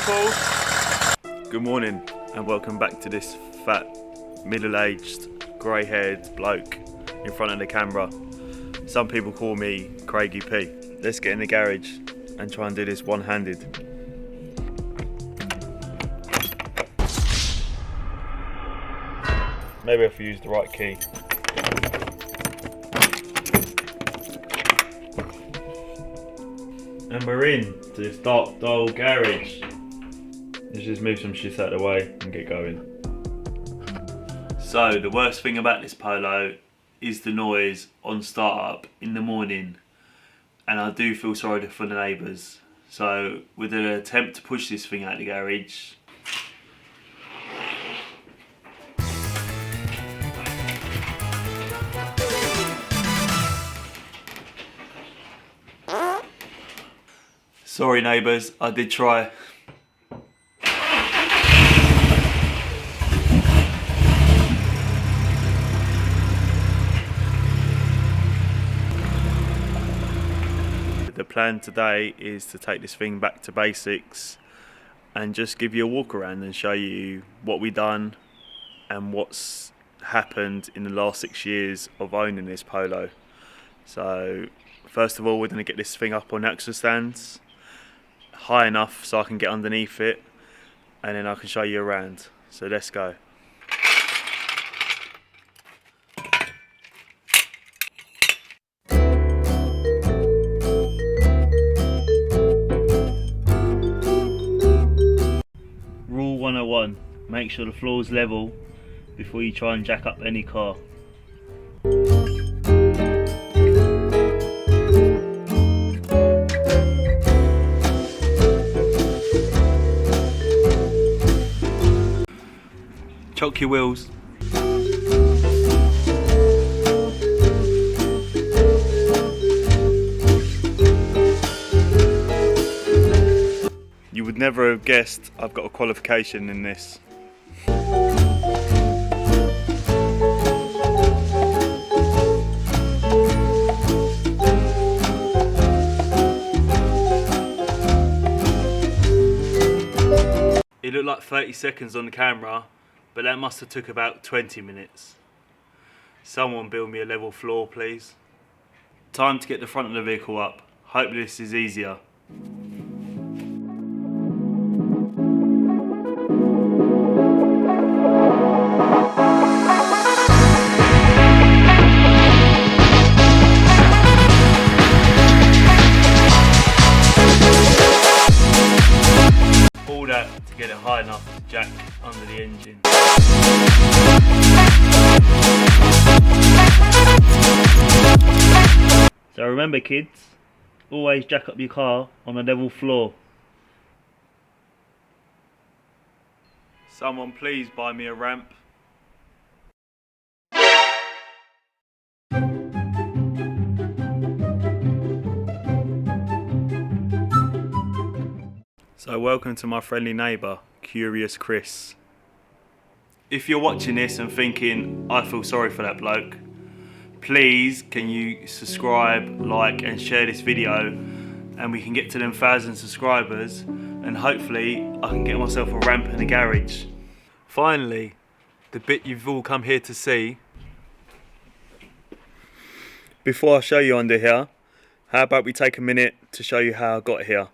people. Good morning and welcome back to this fat, middle-aged, grey-haired bloke in front of the camera. Some people call me Craigy P. Let's get in the garage and try and do this one-handed. Maybe if I use the right key. And we're in to this dark dull garage. Let's just move some shit out of the way and get going. So the worst thing about this Polo is the noise on startup in the morning, and I do feel sorry for the neighbours. So with an attempt to push this thing out of the garage, sorry neighbours, I did try. The plan today is to take this thing back to basics and just give you a walk around and show you what we've done and what's happened in the last 6 years of owning this Polo. So first of all, we're going to get this thing up on axle stands high enough so I can get underneath it, and then I can show you around. So let's go. Rule 101, make sure the floor is level before you try and jack up any car. Chock your wheels. You would never have guessed I've got a qualification in this. It looked like 30 seconds on the camera, but that must have took about 20 minutes. Someone build me a level floor, please. Time to get the front of the vehicle up. Hope this is easier. All that to get it high enough to jack under the engine. So remember kids, always jack up your car on a level floor. Someone please buy me a ramp. So welcome to my friendly neighbour, Curious Chris. If you're watching this and thinking, I feel sorry for that bloke, please can you subscribe, like and share this video, and we can get to them 1,000 subscribers, and hopefully I can get myself a ramp in the garage. Finally, the bit you've all come here to see. Before I show you under here, how about we take a minute to show you how I got here.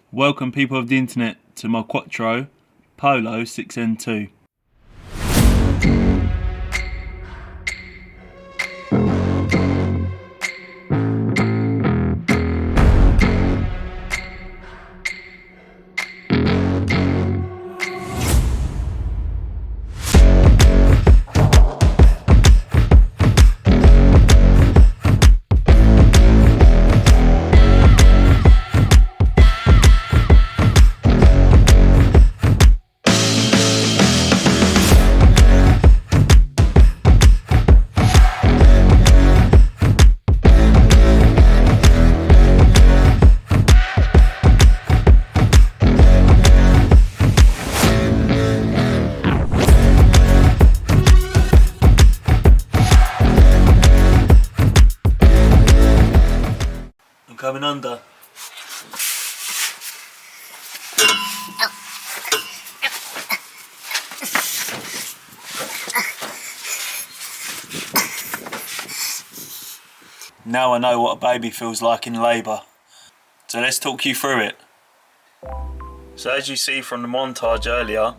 Welcome people of the internet to my Quattro Polo 6N2. Now I know what a baby feels like in labour. So let's talk you through it. So as you see from the montage earlier,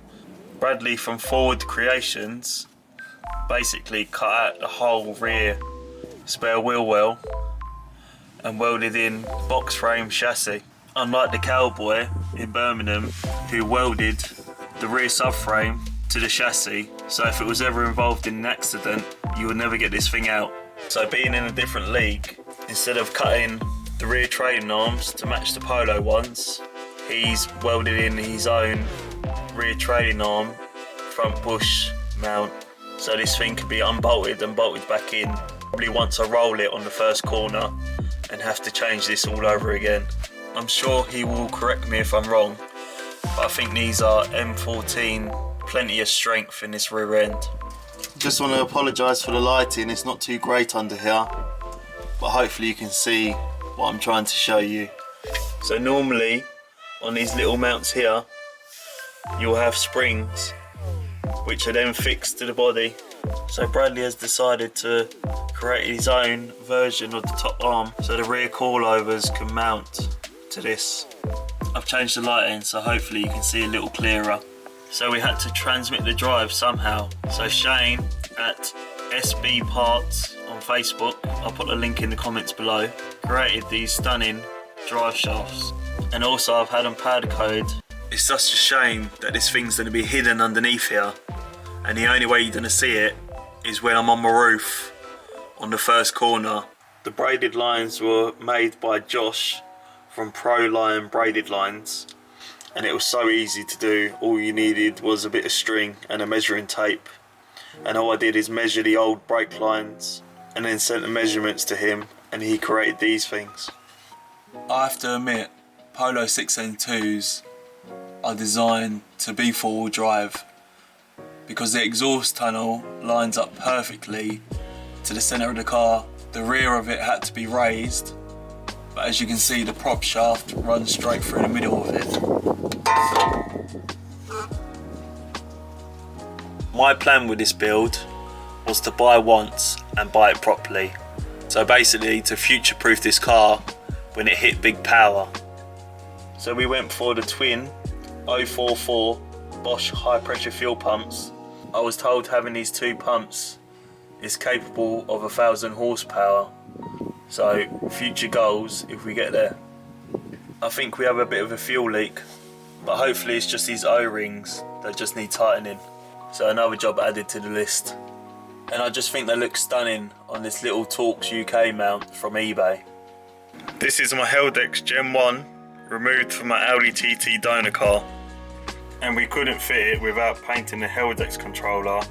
Bradley from Forward Creations basically cut out the whole rear spare wheel well and welded in box frame chassis. Unlike the cowboy in Birmingham who welded the rear subframe to the chassis, so if it was ever involved in an accident, you would never get this thing out. So being in a different league, instead of cutting the rear trailing arms to match the Polo ones, he's welded in his own rear trailing arm front bush mount, so this thing can be unbolted and bolted back in. Probably once I roll it on the first corner and have to change this all over again. I'm sure he will correct me if I'm wrong, but I think these are M14, plenty of strength in this rear end. Just want to apologise for the lighting, it's not too great under here, but hopefully you can see what I'm trying to show you. So normally on these little mounts here, you'll have springs which are then fixed to the body. So Bradley has decided to create his own version of the top arm so the rear coilovers can mount to this. I've changed the lighting so hopefully you can see a little clearer. So we had to transmit the drive somehow. So Shane at SB Parts on Facebook, I'll put a link in the comments below, created these stunning drive shafts. And also I've had them powder coated. It's such a shame that this thing's going to be hidden underneath here, and the only way you're going to see it is when I'm on my roof on the first corner. The braided lines were made by Josh from Pro Line Braided Lines, and it was so easy to do. All you needed was a bit of string and a measuring tape, and all I did is measure the old brake lines and then sent the measurements to him, and he created these things. I have to admit, Polo 6N2s are designed to be four-wheel drive because the exhaust tunnel lines up perfectly to the centre of the car. The rear of it had to be raised, but as you can see the prop shaft runs straight through the middle of it. My plan with this build was to buy once and buy it properly. So basically to future-proof this car when it hit big power. So we went for the twin 044 Bosch high pressure fuel pumps. I was told having these two pumps is capable of 1,000 horsepower. So future goals if we get there. I think we have a bit of a fuel leak, but hopefully it's just these O-rings that just need tightening. So another job added to the list. And I just think they look stunning on this little Torx UK mount from eBay. This is my Heldex Gen 1 removed from my Audi TT donor car, and we couldn't fit it without painting the Heldex controller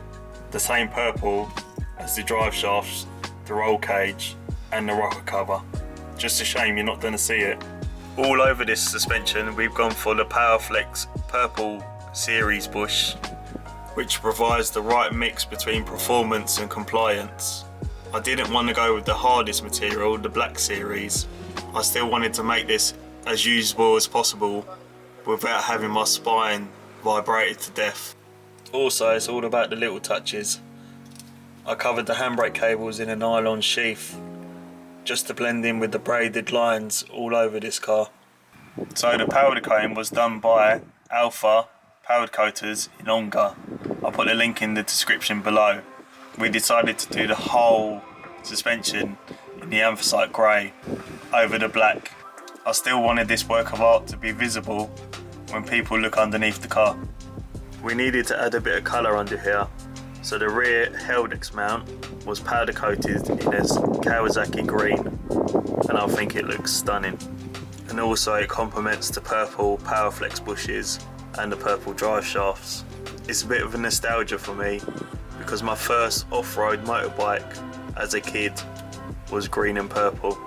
the same purple as the drive shafts, the roll cage and the rocker cover. Just a shame you're not going to see it. All over this suspension we've gone for the Powerflex Purple Series bush, which provides the right mix between performance and compliance. I didn't want to go with the hardest material, the Black Series. I still wanted to make this as usable as possible without having my spine vibrated to death. Also, it's all about the little touches. I covered the handbrake cables in a nylon sheath just to blend in with the braided lines all over this car. So the powder coating was done by Alpha Powder Coaters in Ongar. I'll put a link in the description below. We decided to do the whole suspension in the anthracite grey over the black. I still wanted this work of art to be visible when people look underneath the car. We needed to add a bit of colour under here, so the rear Heldex mount was powder coated in this Kawasaki green, and I think it looks stunning. And also it complements the purple Powerflex bushes and the purple drive shafts. It's a bit of a nostalgia for me because my first off-road motorbike as a kid was green and purple.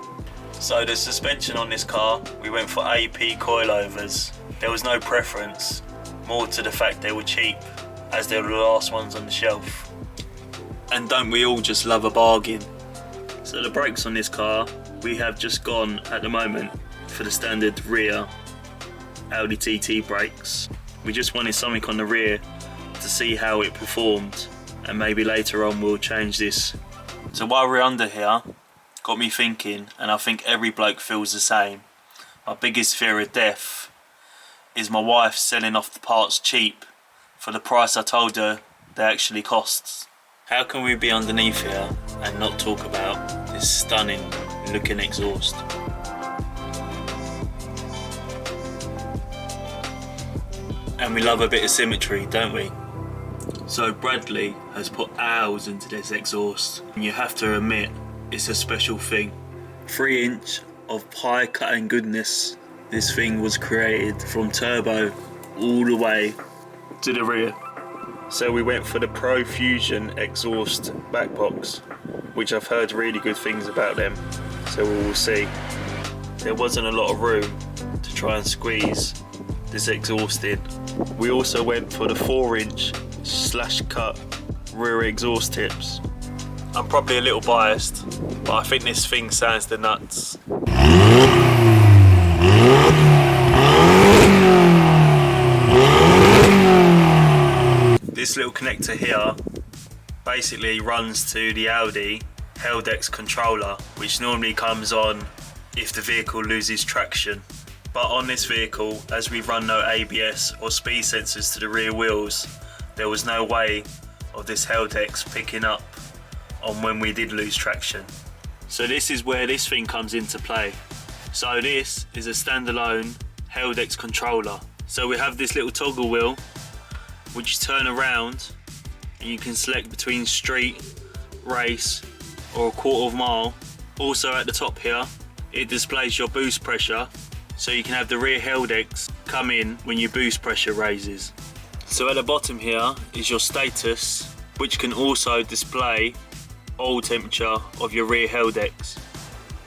So the suspension on this car, we went for AP coilovers. There was no preference, more to the fact they were cheap as they were the last ones on the shelf. And don't we all just love a bargain? So the brakes on this car, we have just gone at the moment for the standard rear Audi TT brakes. We just wanted something on the rear to see how it performed, and maybe later on we'll change this. So while we're under here, got me thinking, and I think every bloke feels the same. My biggest fear of death is my wife selling off the parts cheap for the price I told her they actually costs. How can we be underneath here and not talk about this stunning looking exhaust? And we love a bit of symmetry, don't we? So Bradley has put hours into this exhaust, and you have to admit it's a special thing. 3 inch of pie cutting goodness. This thing was created from turbo all the way to the rear. So we went for the Pro Fusion exhaust back box, which I've heard really good things about them, so we will see. There wasn't a lot of room to try and squeeze this exhaust in. We also went for the 4 inch slash cut rear exhaust tips. I'm probably a little biased, but I think this thing sounds the nuts. This little connector here basically runs to the Audi Heldex controller, which normally comes on if the vehicle loses traction. But on this vehicle, as we run no ABS or speed sensors to the rear wheels, there was no way of this Heldex picking up on when we did lose traction. So this is where this thing comes into play. So this is a standalone Heldex controller. So we have this little toggle wheel which you turn around, and you can select between street, race or a quarter of mile. Also at the top here, it displays your boost pressure, so you can have the rear Heldex come in when your boost pressure raises. So at the bottom here is your status, which can also display oil temperature of your rear Heldex.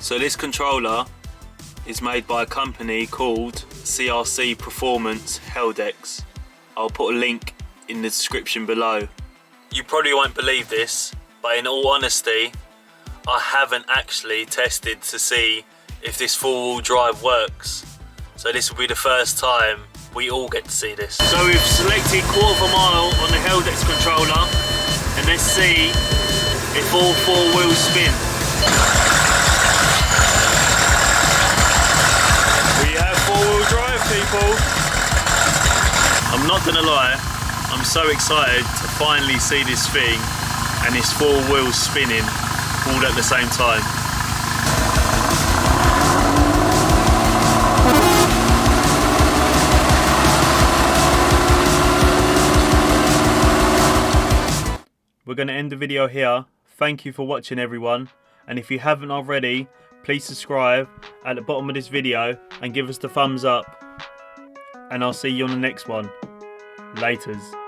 So this controller is made by a company called CRC Performance Heldex. I'll put a link in the description below. You probably won't believe this, but in all honesty, I haven't actually tested to see if this 4-wheel drive works. So this will be the first time we all get to see this. So we've selected quarter of a mile on the Heldex controller, and let's see if all 4 wheels spin. We have 4-wheel drive, people. I'm not gonna lie, I'm so excited to finally see this thing and its 4 wheels spinning all at the same time. We're going to end the video here. Thank you for watching, everyone, and if you haven't already, please subscribe at the bottom of this video and give us the thumbs up, and I'll see you on the next one. Laters.